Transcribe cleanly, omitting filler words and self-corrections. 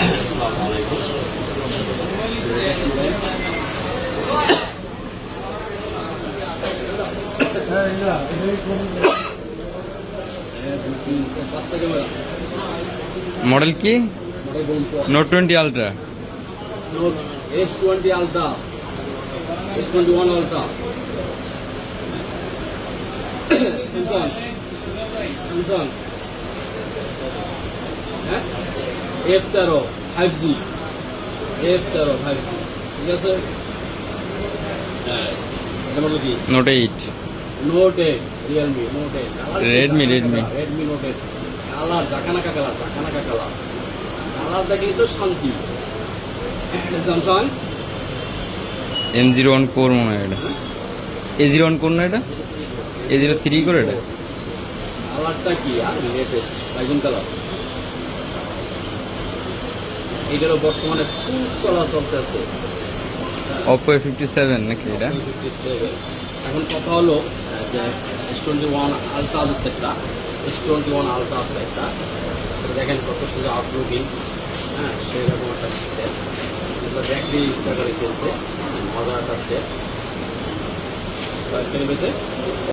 আসসালামু আলাইকুম। মডেল কি? Note 20 ultra. S20 ultra, S21 ultra, Samsung, Samsung, হ্যাঁ, F13 5G, F13 5G, ঠিক আছে। হ্যাঁ, এটা বলো কি? Note 8, note 8, Realme note 8, Redmi Redmi note 8, colour জাকানাকা কালার, কালার দেখলেই তো শান্তি। স্যামসাং M01 কোর মনে হয় এটা। A01 কোর না এটা? A03 করে এটা? কালারটা কি আর লেটেস্ট বাইগুন কালার। এটারও বর্তমানে খুব চলতেছে। Oppo A57 নাকি এটা? 57। এখন কথা হলো যে S21 আলট্রা আছে সেটটা, S21 আলট্রা আছে একটা, সেটা দেখেন কত সুন্দর আউটলুকিং। হ্যাঁ, সেরকম একটা সেট, সেটা দেখলেই ইচ্ছা করে কিনতে, মজার একটা সেট।